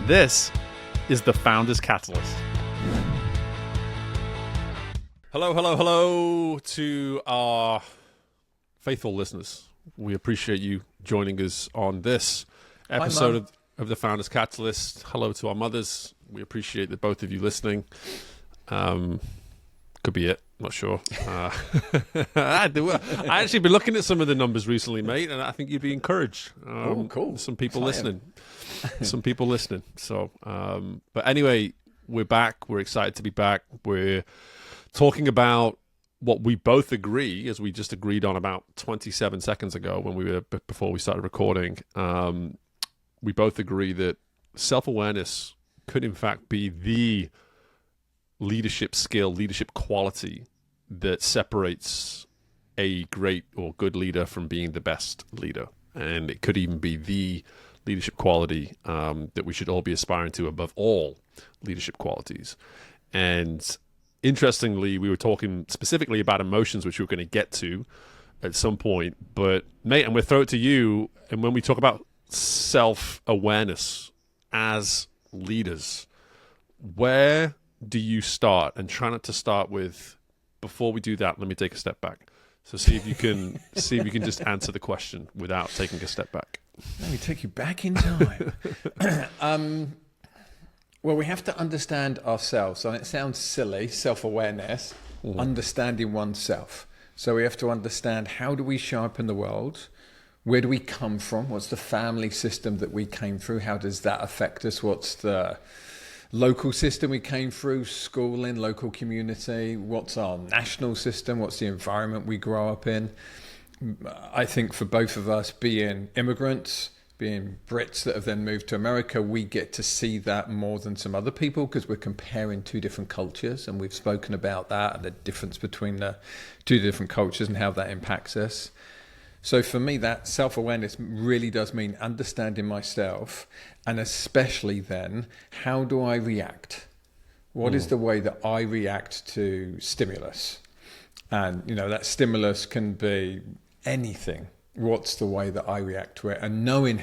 This is the Founders Catalyst. Hello to our faithful listeners. We appreciate you joining us on this episode of the Founders Catalyst. Hello to our mothers. We appreciate that both of you listening. Could be it. Not sure. I actually been looking at some of the numbers recently, mate, and I think you'd be encouraged. Cool. Some people listening. So, but anyway, we're back. We're excited to be back. We're talking about what we both agree, as we just agreed on about 27 seconds ago before we started recording. We both agree that self-awareness could in fact be the leadership skill, leadership quality that separates a great or good leader from being the best leader. And it could even be the leadership quality that we should all be aspiring to above all leadership qualities. And interestingly, we were talking specifically about emotions, which we were going to get to at some point. But mate, I'm going to throw it to you. And when we talk about self-awareness as leaders, where do you start? And try not to start with, before we do that, let me take a step back. So see if you can just answer the question without taking a step back. Let me take you back in time. Well, we have to understand ourselves. And it sounds silly, self-awareness, understanding oneself. So we have to understand, how do we show up in the world? Where do we come from? What's the family system that we came through? How does that affect us? What's the local system we came through, schooling, local community? What's our national system? What's the environment we grow up in? I think for both of us, being immigrants, being Brits that have then moved to America, we get to see that more than some other people because we're comparing two different cultures, and we've spoken about that and the difference between the two different cultures and how that impacts us. So for me, that self-awareness really does mean understanding myself, and especially then, how do I react? What is the way that I react to stimulus? And, that stimulus can be anything. What's the way that I react to it? And knowing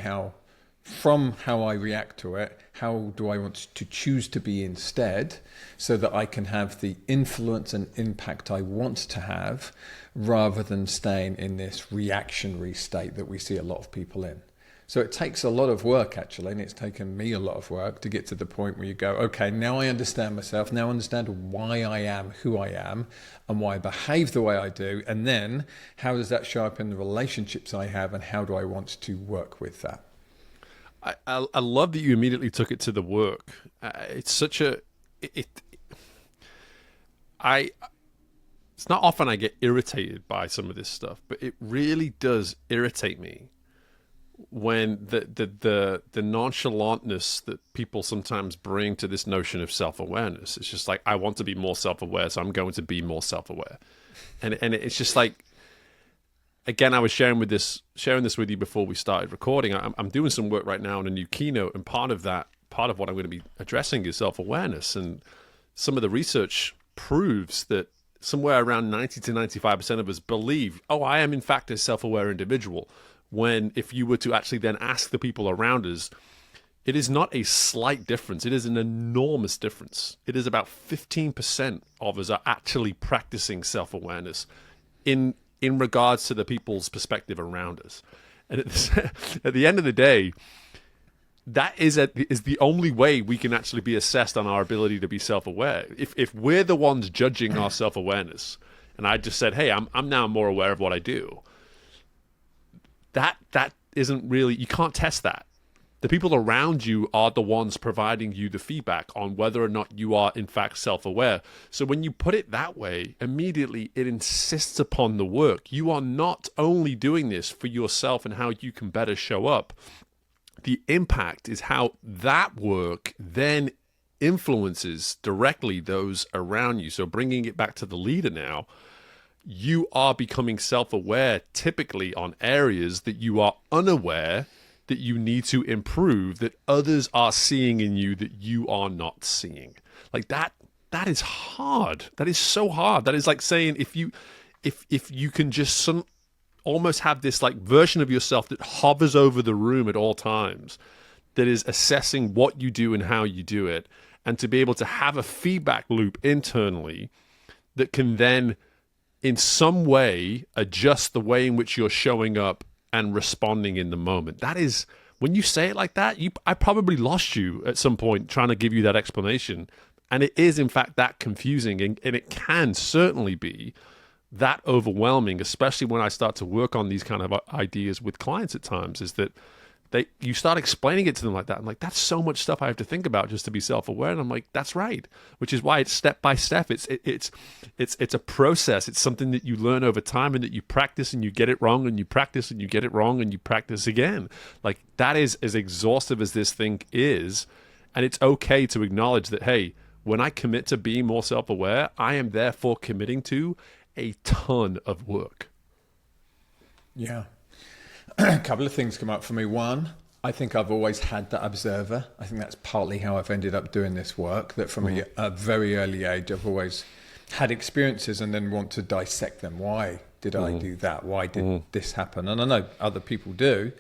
from how I react to it, how do I want to choose to be instead, so that I can have the influence and impact I want to have, rather than staying in this reactionary state that we see a lot of people in. So it takes a lot of work, actually, and it's taken me a lot of work to get to the point where you go, okay, now I understand myself, now I understand why I am who I am and why I behave the way I do, and then how does that show up in the relationships I have, and how do I want to work with that? I love that you immediately took it to the work. It's such a... It's not often I get irritated by some of this stuff, but it really does irritate me when the nonchalantness that people sometimes bring to this notion of self-awareness. It's just like, I want to be more self-aware, so I'm going to be more self-aware. And it's just like, again, I was sharing this with you before we started recording. I'm doing some work right now on a new keynote, and part of what I'm going to be addressing is self-awareness. And some of the research proves that somewhere around 90 to 95% of us believe, I am in fact a self-aware individual. When if you were to actually then ask the people around us, it is not a slight difference. It is an enormous difference. It is about 15% of us are actually practicing self-awareness in regards to the people's perspective around us. And at the end of the day, that is the only way we can actually be assessed on our ability to be self-aware. If we're the ones judging our self-awareness, and I just said, hey, I'm now more aware of what I do, that isn't really, you can't test that. The people around you are the ones providing you the feedback on whether or not you are in fact self-aware. So when you put it that way, immediately it insists upon the work. You are not only doing this for yourself and how you can better show up. The impact is how that work then influences directly those around you. So bringing it back to the leader now, you are becoming self-aware typically on areas that you are unaware that you need to improve, that others are seeing in you that you are not seeing. Like that is hard. That is so hard. That is like saying if you can just almost have this like version of yourself that hovers over the room at all times, that is assessing what you do and how you do it, and to be able to have a feedback loop internally that can then in some way adjust the way in which you're showing up and responding in the moment. That is, when you say it like that, I probably lost you at some point trying to give you that explanation. And it is, in fact, that confusing, and it can certainly be that overwhelming, especially when I start to work on these kind of ideas with clients at times, is that you start explaining it to them like that. I'm like, that's so much stuff I have to think about just to be self-aware. And I'm like, that's right. Which is why it's step by step. It's a process. It's something that you learn over time and that you practice and you get it wrong and you practice and you get it wrong and you practice again. Like, that is as exhaustive as this thing is. And it's okay to acknowledge that, hey, when I commit to being more self-aware, I am therefore committing to a ton of work. Yeah. A couple of things come up for me. One, I think I've always had that observer. I think that's partly how I've ended up doing this work, that from a very early age, I've always had experiences and then want to dissect them. Why did I do that? Why did this happen? And I know other people do.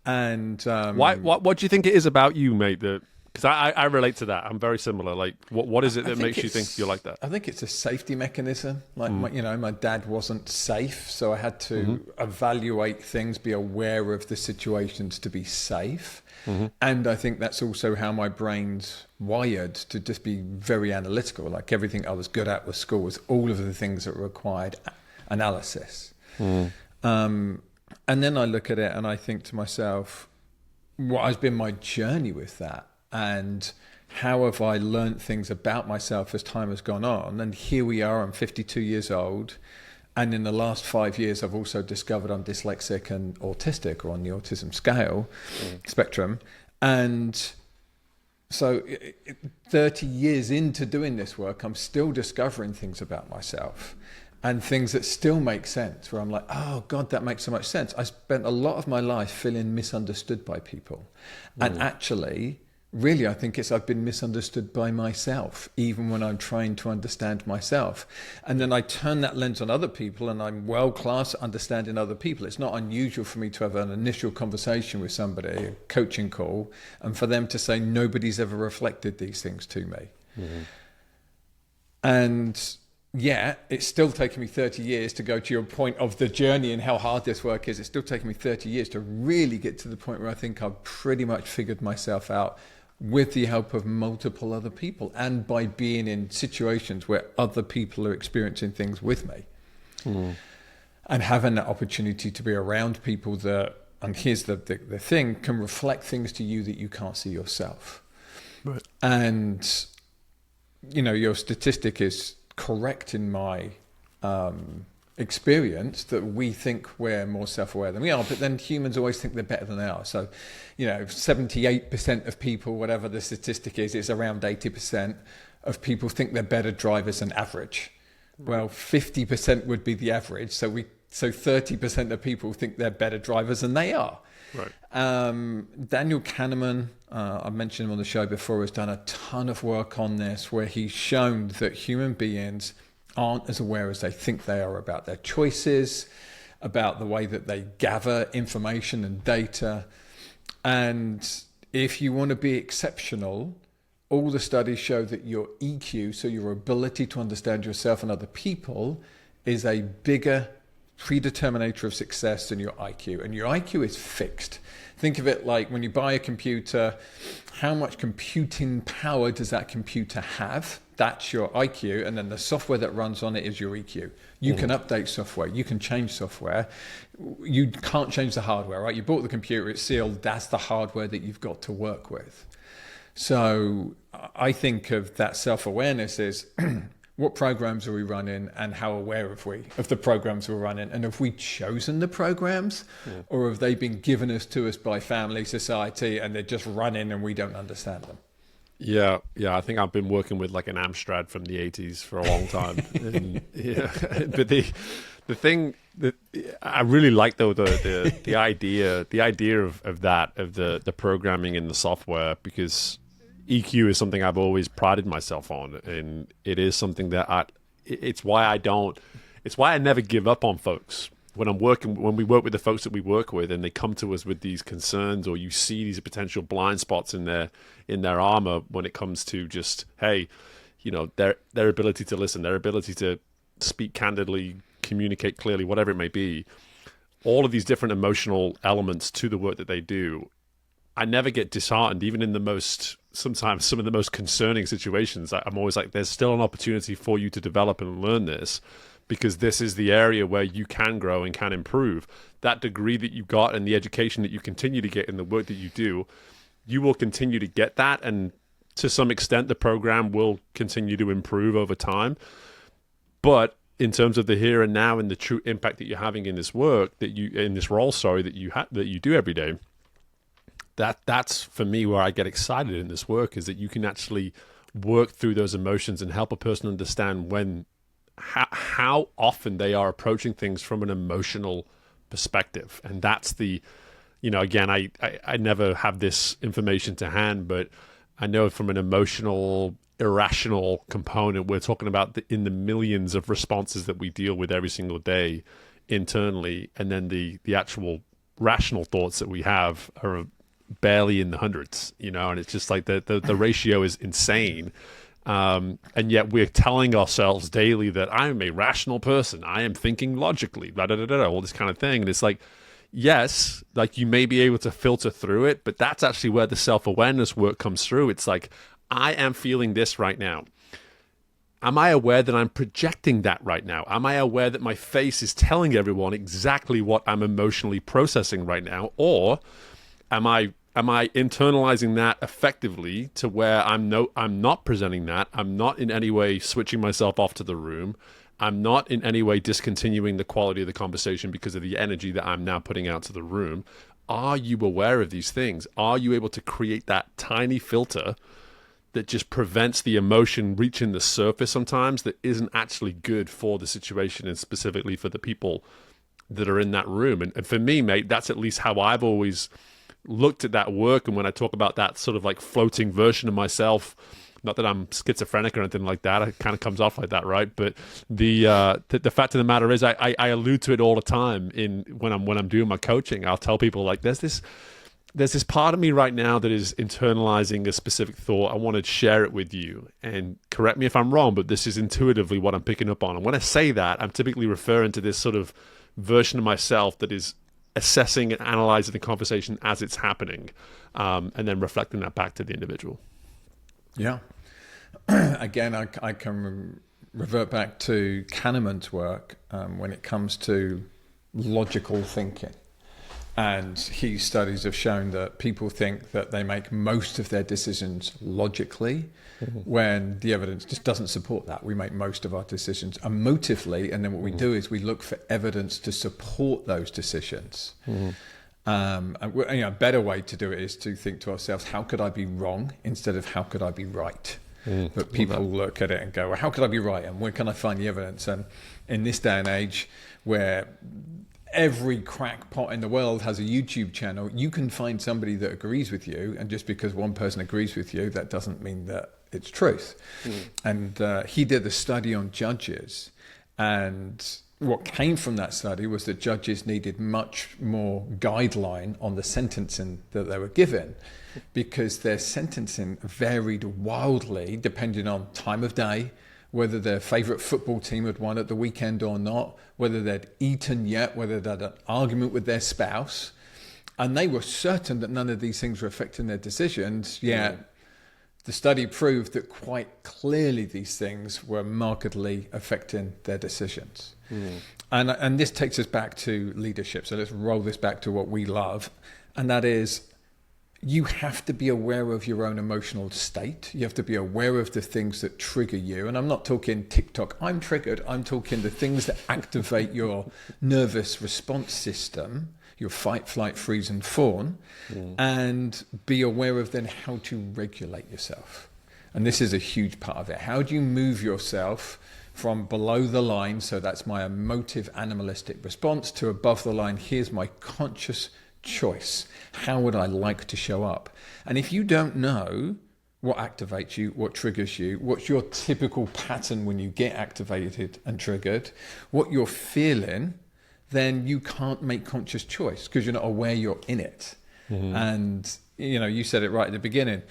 And what do you think it is about you, mate, that... Because I relate to that. I'm very similar. Like, what is it that makes you think you're like that? I think it's a safety mechanism. Like, my dad wasn't safe, so I had to evaluate things, be aware of the situations to be safe. And I think that's also how my brain's wired, to just be very analytical. Like, everything I was good at with school was all of the things that required analysis. And then I look at it and I think to myself, what has been my journey with that? And how have I learned things about myself as time has gone on? And here we are, I'm 52 years old. And in the last 5 years, I've also discovered I'm dyslexic and autistic, or on the autism scale spectrum. And so 30 years into doing this work, I'm still discovering things about myself and things that still make sense, where I'm like, oh God, that makes so much sense. I spent a lot of my life feeling misunderstood by people. And actually... really, I think I've been misunderstood by myself, even when I'm trying to understand myself. And then I turn that lens on other people, and I'm world-class at understanding other people. It's not unusual for me to have an initial conversation with somebody, a coaching call, and for them to say, nobody's ever reflected these things to me. And yeah, it's still taken me 30 years to go to your point of the journey and how hard this work is. It's still taken me 30 years to really get to the point where I think I've pretty much figured myself out, with the help of multiple other people and by being in situations where other people are experiencing things with me. And having that opportunity to be around people that, and here's the thing, can reflect things to you that you can't see yourself. Right. And, your statistic is correct in my experience, that we think we're more self-aware than we are, but then humans always think they're better than they are. So, 78% of people, whatever the statistic is, it's around 80% of people think they're better drivers than average. Well, 50% would be the average. So 30% of people think they're better drivers than they are. Right. Daniel Kahneman, I mentioned him on the show before, has done a ton of work on this, where he's shown that human beings aren't as aware as they think they are about their choices, about the way that they gather information and data. And if you want to be exceptional, all the studies show that your EQ, so your ability to understand yourself and other people, is a bigger predeterminator of success than your IQ. And your IQ is fixed. Think of it like when you buy a computer, how much computing power does that computer have? That's your IQ, and then the software that runs on it is your EQ. You can update software, you can change software. You can't change the hardware, right? You bought the computer, it's sealed, that's the hardware that you've got to work with. So I think of that self-awareness as what programs are we running, and how aware are we of the programs we're running? And have we chosen the programs, or have they been given to us by family, society, and they're just running and we don't understand them? Yeah. I think I've been working with like an Amstrad from the 80s for a long time. But the thing that I really like, though, the idea of that, of the programming and the software, because EQ is something I've always prided myself on, and it is something that it's why I never give up on folks. when we work with the folks that we work with, and they come to us with these concerns, or you see these potential blind spots in their armor when it comes to just, hey, their ability to listen, their ability to speak candidly, communicate clearly, whatever it may be, all of these different emotional elements to the work that they do. I never get disheartened, even in sometimes some of the most concerning situations. I'm always like, there's still an opportunity for you to develop and learn this, because this is the area where you can grow and can improve. That degree that you got and the education that you continue to get in the work that you do, you will continue to get that. And to some extent, the program will continue to improve over time. But in terms of the here and now and the true impact that you're having in this work, that you do every day, that's for me where I get excited in this work, is that you can actually work through those emotions and help a person understand how often they are approaching things from an emotional perspective. And that's again, I never have this information to hand, but I know from an emotional, irrational component, we're talking about in the millions of responses that we deal with every single day internally. And then the actual rational thoughts that we have are barely in the hundreds, and it's just like the ratio is insane. And yet we're telling ourselves daily that I am a rational person. I am thinking logically, all this kind of thing. And it's like, yes, like you may be able to filter through it, but that's actually where the self-awareness work comes through. It's like, I am feeling this right now. Am I aware that I'm projecting that right now? Am I aware that my face is telling everyone exactly what I'm emotionally processing right now? Or am I internalizing that effectively to where I'm not presenting that? I'm not in any way switching myself off to the room. I'm not in any way discontinuing the quality of the conversation because of the energy that I'm now putting out to the room. Are you aware of these things? Are you able to create that tiny filter that just prevents the emotion reaching the surface sometimes that isn't actually good for the situation and specifically for the people that are in that room? And for me, mate, that's at least how I've always looked at that work. And when I talk about that sort of like floating version of myself, not that I'm schizophrenic or anything like that, it kind of comes off like that, right? But the fact of the matter is, I allude to it all the time when I'm doing my coaching. I'll tell people like, there's this part of me right now that is internalizing a specific thought. I want to share it with you, and correct me if I'm wrong, but this is intuitively what I'm picking up on. And when I say that, I'm typically referring to this sort of version of myself that is assessing and analyzing the conversation as it's happening, and then reflecting that back to the individual. Yeah. Again, I can revert back to Kahneman's work when it comes to logical thinking. And his studies have shown that people think that they make most of their decisions logically, when the evidence just doesn't support that. We make most of our decisions emotively, and then what we do is we look for evidence to support those decisions. And a better way to do it is to think to ourselves, how could I be wrong, instead of how could I be right? But people look at it and go, well, how could I be right, and where can I find the evidence? And in this day and age where every crackpot in the world has a YouTube channel, you can find somebody that agrees with you, and just because one person agrees with you, that doesn't mean that it's truth. And he did a study on judges, and what came from that study was that judges needed much more guideline on the sentencing that they were given, because their sentencing varied wildly depending on time of day, whether their favorite football team had won at the weekend or not, whether they'd eaten yet, whether they'd had an argument with their spouse. And they were certain that none of these things were affecting their decisions, yet the study proved that quite clearly these things were markedly affecting their decisions. And this takes us back to leadership. So let's roll this back to what we love. And that is, you have to be aware of your own emotional state. You have to be aware of the things that trigger you. And I'm not talking TikTok, I'm triggered. I'm talking the things that activate your nervous response system, your fight, flight, freeze, and fawn, and be aware of then how to regulate yourself. And this is a huge part of it. How do you move yourself from below the line, so that's my emotive animalistic response, to above the line, here's my conscious choice. How would I like to show up? And if you don't know what activates you, what triggers you, what's your typical pattern when you get activated and triggered, what you're feeling then you can't make conscious choice because you're not aware you're in it. And, you said it right at the beginning.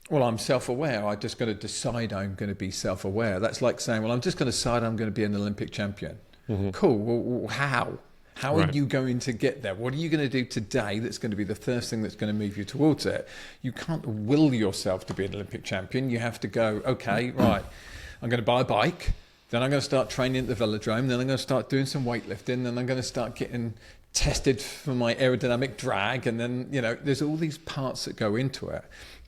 Well, I'm self-aware. I just got to decide I'm going to be self-aware. That's like saying, well, I'm just going to decide I'm going to be an Olympic champion. Cool. Well, how? How are you going to get there? What are you going to do today that's going to be the first thing that's going to move you towards it? You can't will yourself to be an Olympic champion. You have to go, okay, right, I'm going to buy a bike. Then I'm going to start training at the velodrome. Then I'm going to start doing some weightlifting. Then I'm going to start getting tested for my aerodynamic drag. And then, there's all these parts that go into it.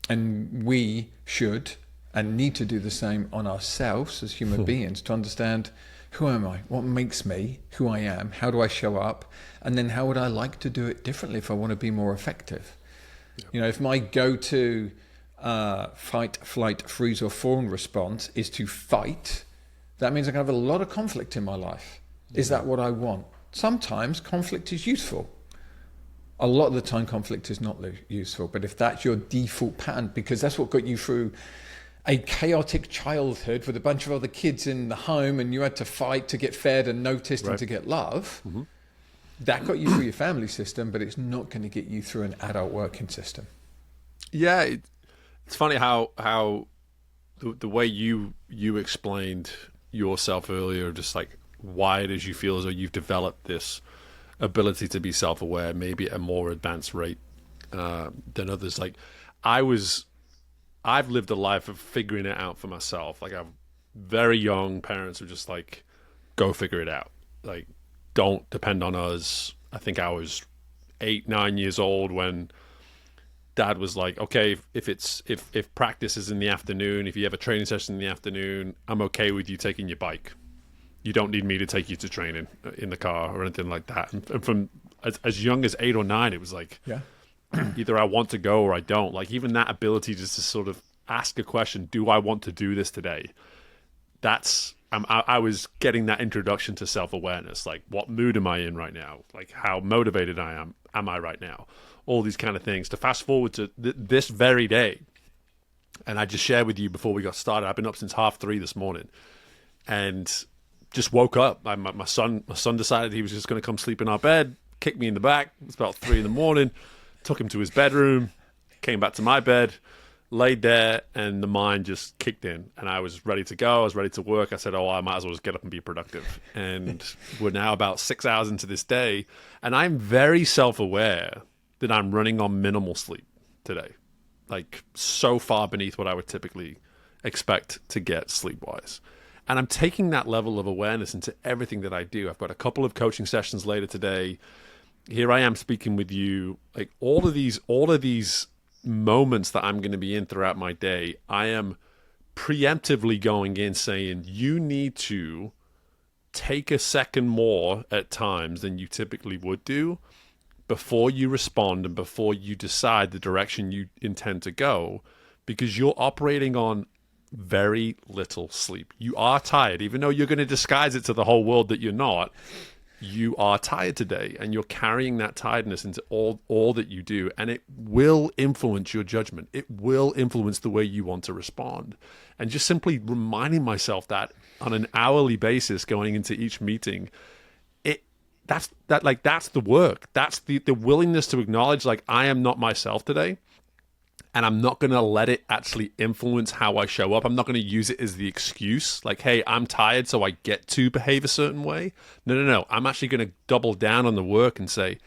And we should and need to do the same on ourselves as human beings to understand, who am I? What makes me who I am? How do I show up? And then how would I like to do it differently if I want to be more effective? Yeah. If my go-to fight, flight, freeze or fawn response is to fight, that means I can have a lot of conflict in my life. Is that what I want? Sometimes conflict is useful. A lot of the time conflict is not useful. But if that's your default pattern, because that's what got you through a chaotic childhood with a bunch of other kids in the home and you had to fight to get fed and noticed and to get love, that got you through your family system, but it's not going to get you through an adult working system. Yeah, it's funny how the way you explained yourself earlier, just like why it is you feel as though you've developed this ability to be self-aware, maybe at a more advanced rate than others. Like I've lived a life of figuring it out for myself. Like I'm very young parents were just like, go figure it out. Like, don't depend on us. I think I was 8, 9 years old when Dad was like, okay, if practice is in the afternoon, if you have a training session in the afternoon, I'm okay with you taking your bike. You don't need me to take you to training in the car or anything like that. And from as young as 8 or 9, it was like, either I want to go or I don't. Like even that ability just to sort of ask a question, do I want to do this today? I was getting that introduction to self-awareness. Like what mood am I in right now? Like how motivated am I right now? All these kind of things. To fast forward to this very day, and I just shared with you before we got started, I've been up since 3:30 this morning and just woke up. My son decided he was just going to come sleep in our bed, kicked me in the back. It's about 3 a.m. Took him to his bedroom, came back to my bed, laid there, and the mind just kicked in. And I was ready to go. I was ready to work. I said, I might as well just get up and be productive. And we're now about 6 hours into this day. And I'm very self-aware that I'm running on minimal sleep today. Like so far beneath what I would typically expect to get sleep-wise. And I'm taking that level of awareness into everything that I do. I've got a couple of coaching sessions later today. Here I am speaking with you. Like all of these moments that I'm going to be in throughout my day, I am preemptively going in saying, you need to take a second more at times than you typically would do before you respond and before you decide the direction you intend to go, because you're operating on very little sleep. You are tired, even though you're going to disguise it to the whole world that you're not. You are tired today, and you're carrying that tiredness into all that you do, and it will influence your judgment. It will influence the way you want to respond. And just simply reminding myself that on an hourly basis going into each meeting, that's the work. That's the willingness to acknowledge, like, I am not myself today. And I'm not going to let it actually influence how I show up. I'm not going to use it as the excuse, like, hey, I'm tired, so I get to behave a certain way. No. I'm actually going to double down on the work and say,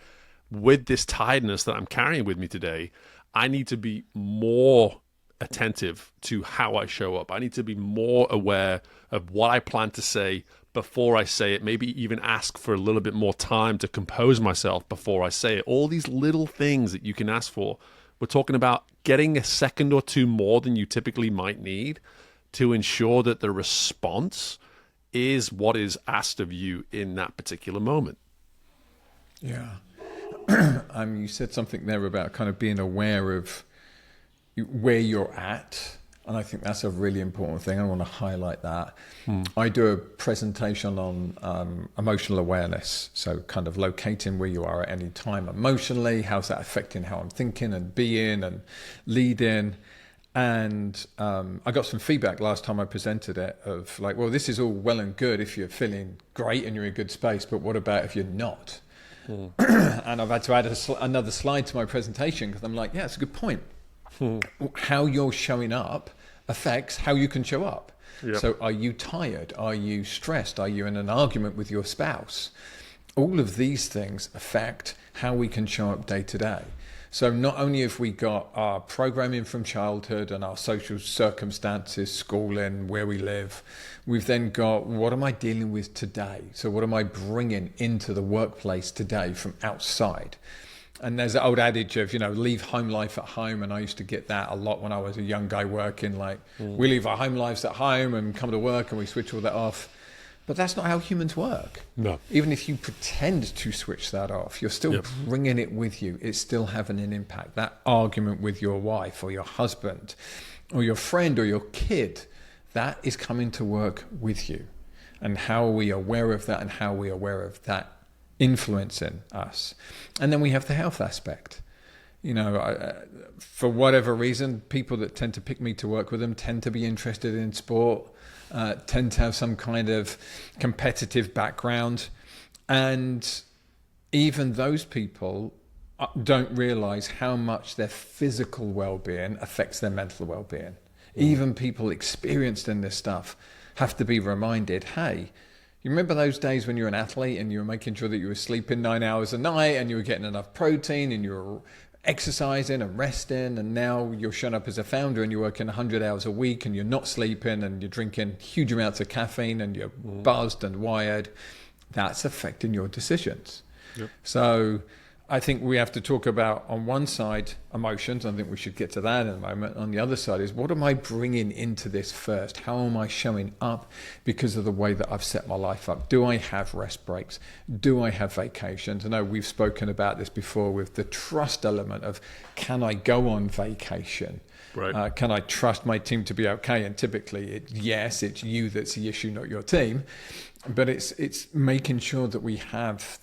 with this tiredness that I'm carrying with me today, I need to be more attentive to how I show up. I need to be more aware of what I plan to say before I say it. Maybe even ask for a little bit more time to compose myself before I say it. All these little things that you can ask for. We're talking about getting a second or two more than you typically might need to ensure that the response is what is asked of you in that particular moment. Yeah. You said something there about kind of being aware of where you're at. And I think that's a really important thing. I want to highlight that. I do a presentation on emotional awareness. So kind of locating where you are at any time emotionally. How's that affecting how I'm thinking and being and leading? And I got some feedback last time I presented it of like, well, this is all well and good if you're feeling great and you're in a good space, but what about if you're not? And I've had to add another slide to my presentation because I'm like, yeah, it's a good point. How you're showing up affects how you can show up. Yep. So are you tired? Are you stressed? Are you in an argument with your spouse? All of these things affect how we can show up day to day. So not only have we got our programming from childhood and our social circumstances, schooling, where we live, we've then got what am I dealing with today? So what am I bringing into the workplace today from outside? And there's that old adage of, leave home life at home. And I used to get that a lot when I was a young guy working, like we leave our home lives at home and come to work and we switch all that off. But that's not how humans work. No. Even if you pretend to switch that off, you're still bringing it with you. It's still having an impact. That argument with your wife or your husband or your friend or your kid, that is coming to work with you. And how are we aware of that and how are we aware of that influencing us? And then we have the health aspect. For whatever reason, people that tend to pick me to work with them tend to be interested in sport, tend to have some kind of competitive background. And even those people don't realize how much their physical well-being affects their mental well-being. Even people experienced in this stuff have to be reminded, hey, you remember those days when you were an athlete and you were making sure that you were sleeping 9 hours a night and you were getting enough protein and you were exercising and resting, and now you're showing up as a founder and you're working 100 hours a week and you're not sleeping and you're drinking huge amounts of caffeine and you're buzzed and wired. That's affecting your decisions. Yep. So I think we have to talk about, on one side, emotions. I think we should get to that in a moment. On the other side is, what am I bringing into this first? How am I showing up because of the way that I've set my life up? Do I have rest breaks? Do I have vacations? I know we've spoken about this before with the trust element of, can I go on vacation? Right. Can I trust my team to be okay? And typically, yes, it's you that's the issue, not your team. But it's making sure that we have...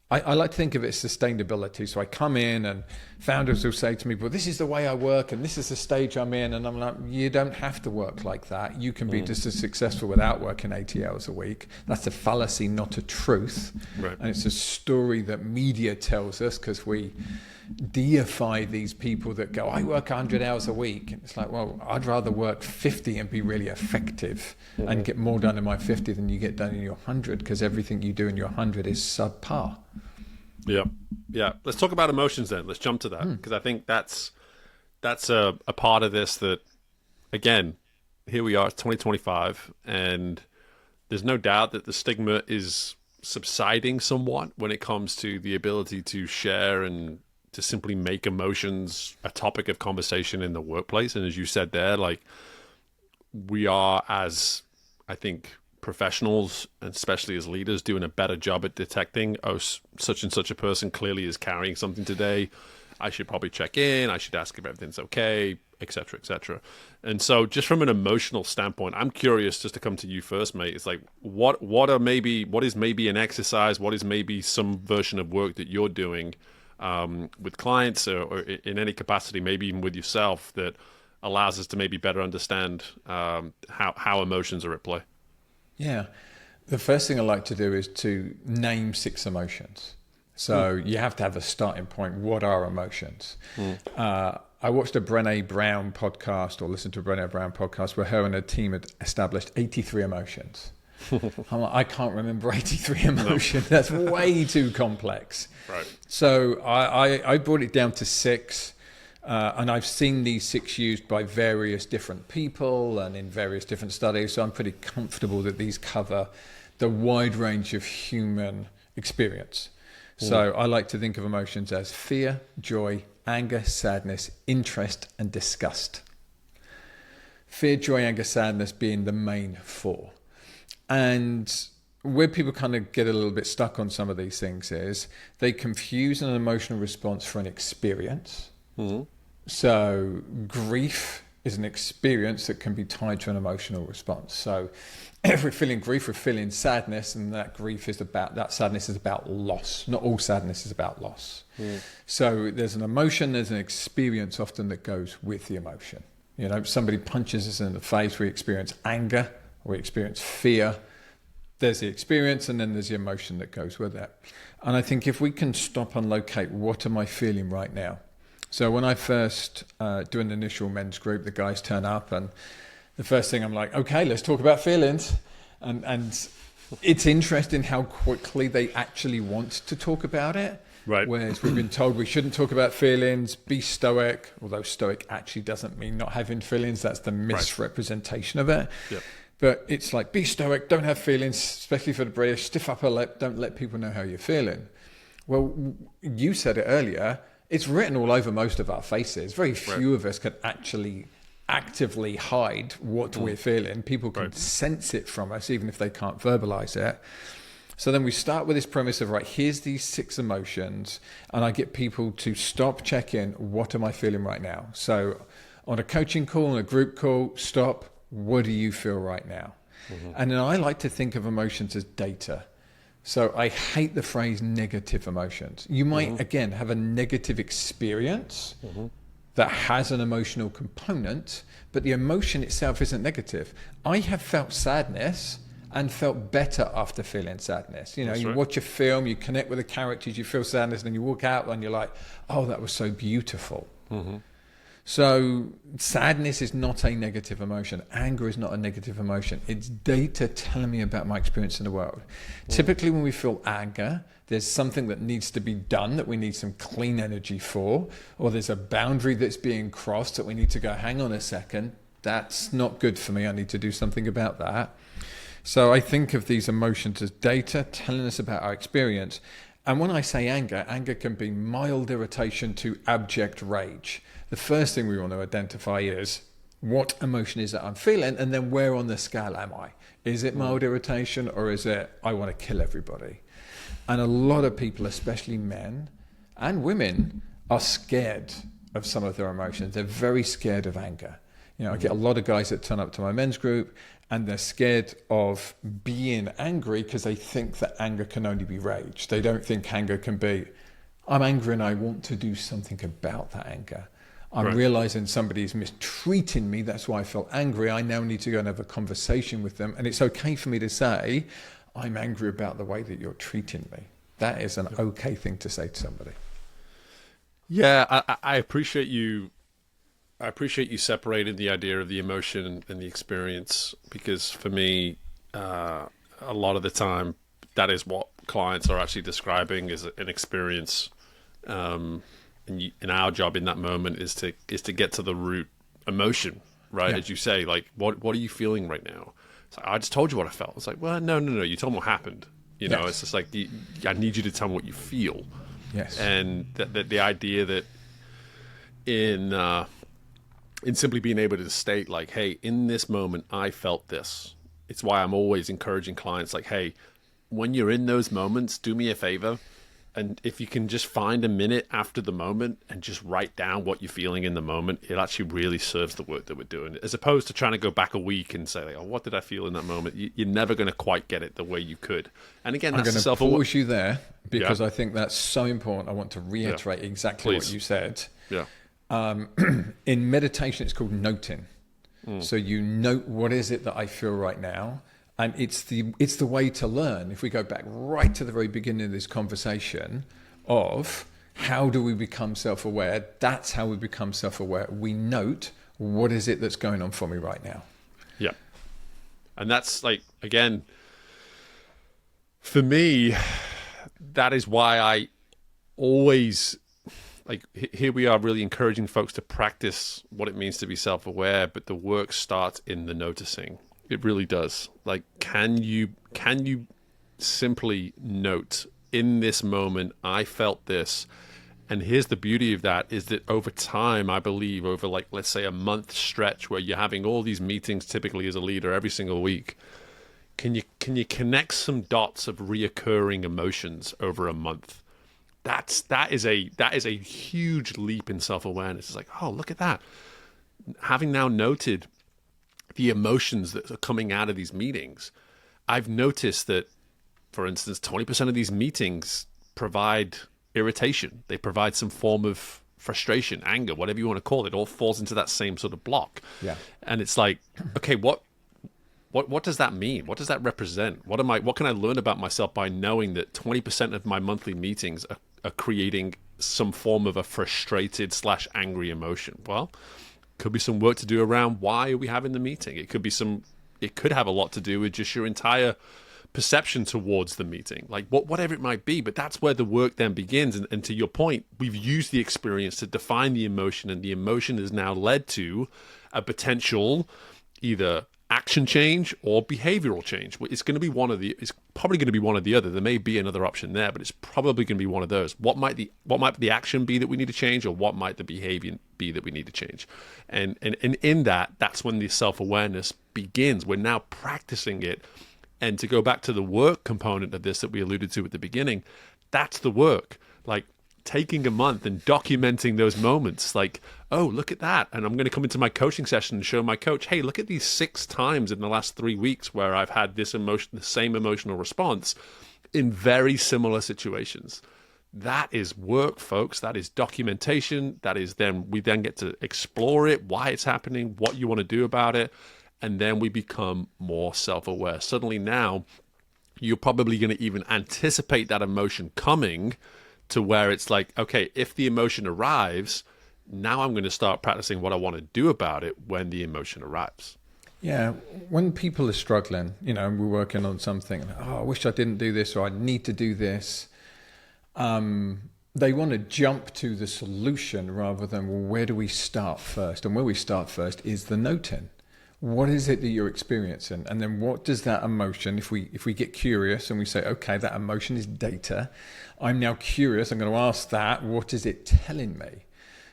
I like to think of it as sustainability. So I come in and founders will say to me, well, this is the way I work and this is the stage I'm in. And I'm like, you don't have to work like that. You can be just as successful without working 80 hours a week. That's a fallacy, not a truth. Right. And it's a story that media tells us because we deify these people that go, I work 100 hours a week. And it's like, well, I'd rather work 50 and be really effective and get more done in my 50 than you get done in your 100, because everything you do in your 100 is subpar. Yeah. Let's talk about emotions then. Let's jump to that, because I think that's a part of this that, again, here we are, it's 2025, and there's no doubt that the stigma is subsiding somewhat when it comes to the ability to share and to simply make emotions a topic of conversation in the workplace. And as you said there, like, we are, as I think professionals, and especially as leaders, doing a better job at detecting, oh, such and such a person clearly is carrying something today. I should probably check in. I should ask if everything's okay, et cetera, et cetera. And so just from an emotional standpoint, I'm curious, just to come to you first, mate. It's like, what is maybe an exercise? What is maybe some version of work that you're doing with clients or in any capacity, maybe even with yourself, that allows us to maybe better understand how emotions are at play? Yeah. The first thing I like to do is to name 6 emotions. So you have to have a starting point. What are emotions? I watched a Brené Brown podcast, or listened to a Brené Brown podcast, where her and her team had established 83 emotions. I'm like, I can't remember 83 emotions. That's way too complex. Right. So I brought it down to 6. And I've seen these 6 used by various different people and in various different studies. So I'm pretty comfortable that these cover the wide range of human experience. So I like to think of emotions as fear, joy, anger, sadness, interest, and disgust. Fear, joy, anger, sadness being the main 4. And where people kind of get a little bit stuck on some of these things is they confuse an emotional response for an experience. So grief is an experience that can be tied to an emotional response. So if we're feeling grief, we're feeling sadness, and that sadness is about loss. Not all sadness is about loss. So there's an emotion, there's an experience often that goes with the emotion. You know, somebody punches us in the face, we experience anger, we experience fear. There's the experience, and then there's the emotion that goes with it. And I think if we can stop and locate, what am I feeling right now? So when I first do an initial men's group, the guys turn up, and the first thing I'm like, okay, let's talk about feelings. And it's interesting how quickly they actually want to talk about it. Right. Whereas we've been told we shouldn't talk about feelings, be stoic, although stoic actually doesn't mean not having feelings. That's the misrepresentation of it. Yep. But it's like, be stoic, don't have feelings, especially for the British, stiff upper lip, don't let people know how you're feeling. Well, you said it earlier, it's written all over most of our faces. Very few of us can actually actively hide what we're feeling. People can sense it from us, even if they can't verbalize it. So then we start with this premise of, right, here's these 6 emotions, and I get people to stop, check in, what am I feeling right now? So on a coaching call, on a group call, stop, what do you feel right now? And then I like to think of emotions as data. So I hate the phrase negative emotions. You might, again, have a negative experience that has an emotional component, but the emotion itself isn't negative. I have felt sadness and felt better after feeling sadness. You know, you watch a film, you connect with the characters, you feel sadness, and then you walk out and you're like, oh, that was so beautiful. So sadness is not a negative emotion. Anger is not a negative emotion. It's data telling me about my experience in the world. Typically when we feel anger, there's something that needs to be done that we need some clean energy for, or there's a boundary that's being crossed that we need to go, hang on a second, that's not good for me, I need to do something about that. So I think of these emotions as data telling us about our experience. And when I say anger, anger can be mild irritation to abject rage. The first thing we want to identify is what emotion is that I'm feeling, and then where on the scale am I? Is it mild irritation, or is it I want to kill everybody? And a lot of people, especially men and women, are scared of some of their emotions. They're very scared of anger. You know, I get a lot of guys that turn up to my men's group and they're scared of being angry because they think that anger can only be rage. They don't think anger can be, I'm angry and I want to do something about that anger. I'm realizing somebody's mistreating me. That's why I feel angry. I now need to go and have a conversation with them. And it's okay for me to say, I'm angry about the way that you're treating me. That is an okay thing to say to somebody. Yeah, I appreciate you. I appreciate you separating the idea of the emotion and the experience, because for me, a lot of the time, that is what clients are actually describing as an experience. And our job in that moment is to get to the root emotion, right? As you say, like, what are you feeling right now? It's like, I just told you what I felt. It's like, well, no. You told me what happened. You know, it's just like, I need you to tell me what you feel. Yes. And the idea that in simply being able to state, like, hey, in this moment, I felt this. It's why I'm always encouraging clients, like, hey, when you're in those moments, do me a favor. And if you can just find a minute after the moment and just write down what you're feeling in the moment, it actually really serves the work that we're doing, as opposed to trying to go back a week and say, like, oh, what did I feel in that moment? You're never going to quite get it the way you could. And again, I'm that's going to pause you there because Yeah. I think that's so important. I want to reiterate exactly what you said. Yeah. In meditation, it's called noting. So you note, what is it that I feel right now? And it's the way to learn. If we go back right to the very beginning of this conversation of how do we become self-aware, that's how we become self-aware. We note, what is it that's going on for me right now? Yeah. And that's, like, again, for me, that is why I always, like, here we are really encouraging folks to practice what it means to be self-aware, but the work starts in the noticing. It really does. Like, can you simply note, in this moment, I felt this. And here's the beauty of that, is that over time, I believe, over, like, let's say a month stretch where you're having all these meetings typically as a leader every single week, can you connect some dots of reoccurring emotions over a month? That is a huge leap in self-awareness. It's like, oh, look at that. Having now noted the emotions that are coming out of these meetings, I've noticed that, for instance, 20% of these meetings provide irritation. They provide some form of frustration, anger, whatever you want to call it, all falls into that same sort of block. Yeah. And it's like, okay, what does that mean? What does that represent? What can I learn about myself by knowing that 20% of my monthly meetings are creating some form of a frustrated / angry emotion? Well, could be some work to do around why are we having the meeting. It could have a lot to do with just your entire perception towards the meeting, like whatever it might be. But that's where the work then begins. And to your point, we've used the experience to define the emotion, and the emotion has now led to a potential either action change or behavioral change. It's probably going to be one or the other. There may be another option there, but it's probably going to be one of those. What might the action be that we need to change, or what might the behavior be that we need to change? And in that's when the self-awareness begins. We're now practicing it. And to go back to the work component of this that we alluded to at the beginning, that's the work. Like taking a month and documenting those moments, like, oh, look at that. And I'm going to come into my coaching session and show my coach, hey, look at these 6 times in the last 3 weeks where I've had the same emotional response in very similar situations. That is work, folks. That is documentation. That is we then get to explore it, why it's happening, what you want to do about it. And then we become more self-aware. Suddenly now, you're probably going to even anticipate that emotion coming, to where it's like, okay, if the emotion arrives, now I'm going to start practicing what I want to do about it when the emotion arrives. Yeah, when people are struggling, we're working on something, I wish I didn't do this, or I need to do this. They want to jump to the solution rather than, well, where do we start first? And where we start first is the noting. What is it that you're experiencing? And then what does that emotion, if we get curious and we say, okay, that emotion is data. I'm now curious. I'm going to ask that. What is it telling me?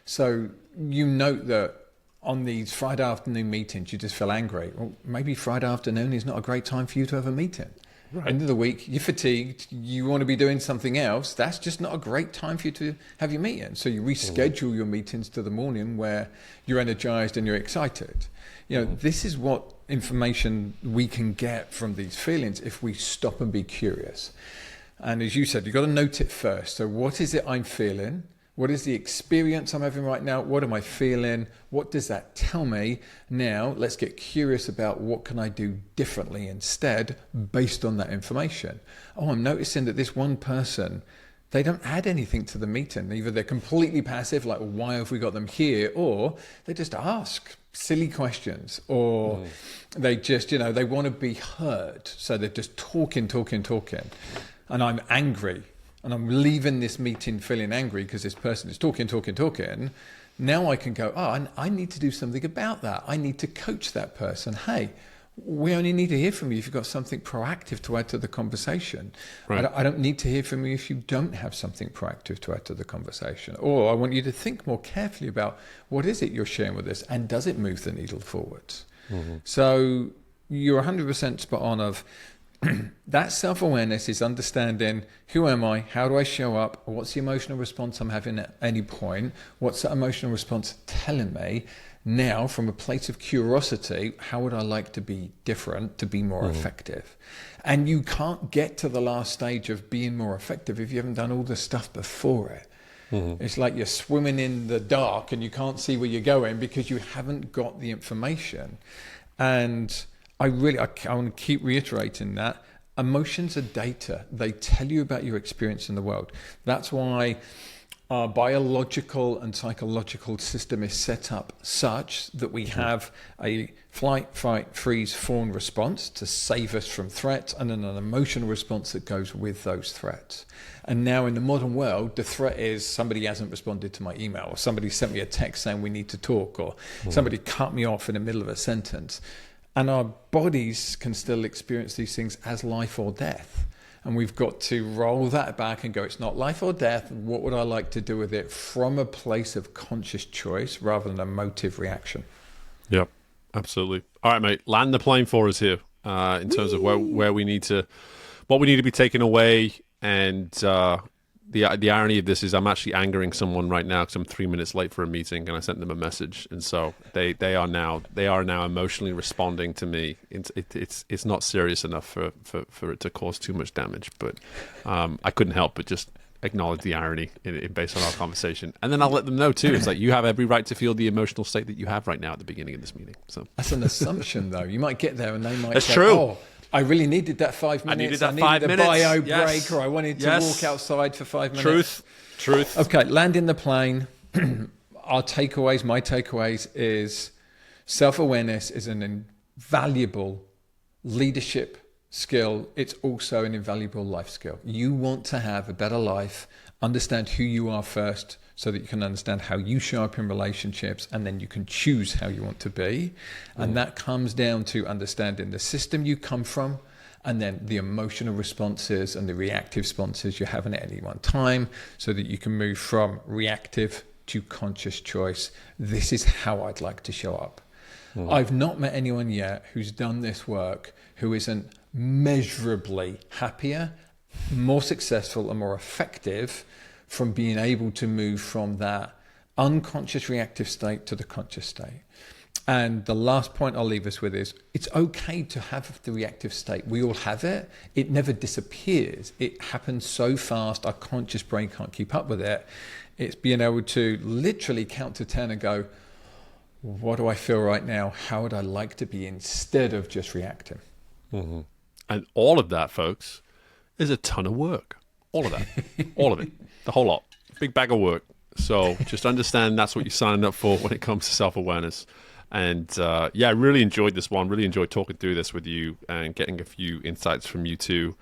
So you note that on these Friday afternoon meetings, you just feel angry. Well, maybe Friday afternoon is not a great time for you to have a meeting. Right. End of the week, you're fatigued, you want to be doing something else. That's just not a great time for you to have your meeting. So you reschedule your meetings to the morning where you're energized and you're excited. This is what information we can get from these feelings if we stop and be curious. And as you said, you've got to note it first. So what is it I'm feeling? What is the experience I'm having right now? What am I feeling? What does that tell me? Now, let's get curious about what can I do differently instead based on that information. Oh, I'm noticing that this one person, they don't add anything to the meeting. Either they're completely passive, like, well, why have we got them here? Or they just ask silly questions, or they just, they want to be heard. So they're just talking. And I'm angry. And I'm leaving this meeting feeling angry because this person is talking. Now I can go, I need to do something about that. I need to coach that person. Hey, we only need to hear from you if you've got something proactive to add to the conversation. Right. I don't need to hear from you if you don't have something proactive to add to the conversation. Or I want you to think more carefully about what is it you're sharing with us, and does it move the needle forwards? Mm-hmm. So you're 100% spot on of that self-awareness is understanding, who am I? How do I show up? What's the emotional response I'm having at any point? What's that emotional response telling me? Now, from a place of curiosity, how would I like to be different, to be more effective? And you can't get to the last stage of being more effective if you haven't done all the stuff before it. It's like you're swimming in the dark and you can't see where you're going because you haven't got the information. And I want to keep reiterating that. Emotions are data. They tell you about your experience in the world. That's why our biological and psychological system is set up such that we have a flight, fight, freeze, fawn response to save us from threats, and then an emotional response that goes with those threats. And now in the modern world, the threat is somebody hasn't responded to my email, or somebody sent me a text saying we need to talk, or somebody cut me off in the middle of a sentence. And our bodies can still experience these things as life or death. And we've got to roll that back and go, it's not life or death. What would I like to do with it from a place of conscious choice rather than emotive reaction? Yep, absolutely. All right, mate, land the plane for us here in terms of where we need to, what we need to be taken away. And the irony of this is I'm actually angering someone right now because I'm 3 minutes late for a meeting and I sent them a message, and so they are now emotionally responding to me. It's not serious enough for it to cause too much damage, but I couldn't help but just acknowledge the irony based on our conversation. And then I'll let them know too. It's like, you have every right to feel the emotional state that you have right now at the beginning of this meeting. So that's an assumption, though. You might get there and they might That's say, true. oh, I really needed that 5 minutes. I needed a bio yes. break, or I wanted to walk outside for 5 minutes. Truth. Okay, landing the plane. My takeaways is self-awareness is an invaluable leadership skill. It's also an invaluable life skill. You want to have a better life, understand who you are first so that you can understand how you show up in relationships, and then you can choose how you want to be. And that comes down to understanding the system you come from, and then the emotional responses and the reactive responses you're having at any one time, so that you can move from reactive to conscious choice. This is how I'd like to show up. I've not met anyone yet who's done this work who isn't measurably happier, more successful, and more effective from being able to move from that unconscious reactive state to the conscious state. And the last point I'll leave us with is, it's okay to have the reactive state. We all have it. It never disappears. It happens so fast, our conscious brain can't keep up with it. It's being able to literally count to 10 and go, what do I feel right now? How would I like to be, instead of just reacting? Mm-hmm. And all of that, folks, is a ton of work. All of that. All of it. The whole lot. Big bag of work. So just understand that's what you're signing up for when it comes to self-awareness. And I really enjoyed this one. Really enjoyed talking through this with you and getting a few insights from you too.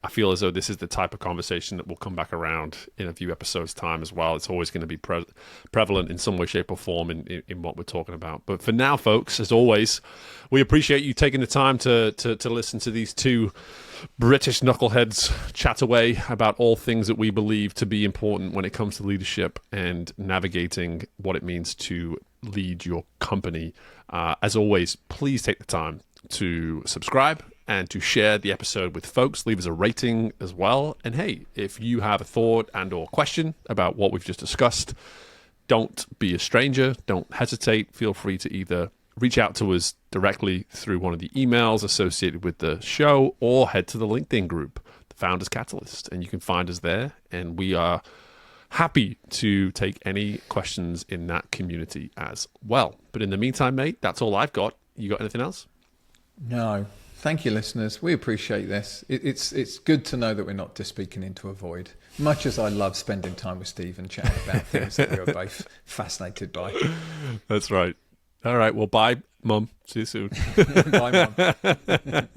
I feel as though this is the type of conversation that will come back around in a few episodes' time as well. It's always going to be prevalent in some way, shape, or form in what we're talking about. But for now, folks, as always, we appreciate you taking the time to listen to these two British knuckleheads chat away about all things that we believe to be important when it comes to leadership and navigating what it means to lead your company. As always, please take the time to subscribe and to share the episode with folks. Leave us a rating as well. And hey, if you have a thought and or question about what we've just discussed, don't be a stranger. Don't hesitate. Feel free to either reach out to us directly through one of the emails associated with the show, or head to the LinkedIn group, The Founders Catalyst, and you can find us there. And we are happy to take any questions in that community as well. But in the meantime, mate, that's all I've got. You got anything else? No. Thank you, listeners. We appreciate this. It's good to know that we're not just speaking into a void, much as I love spending time with Steve and chatting about things that we're both fascinated by. That's right. All right. Well, bye, Mum. See you soon. Bye, Mum.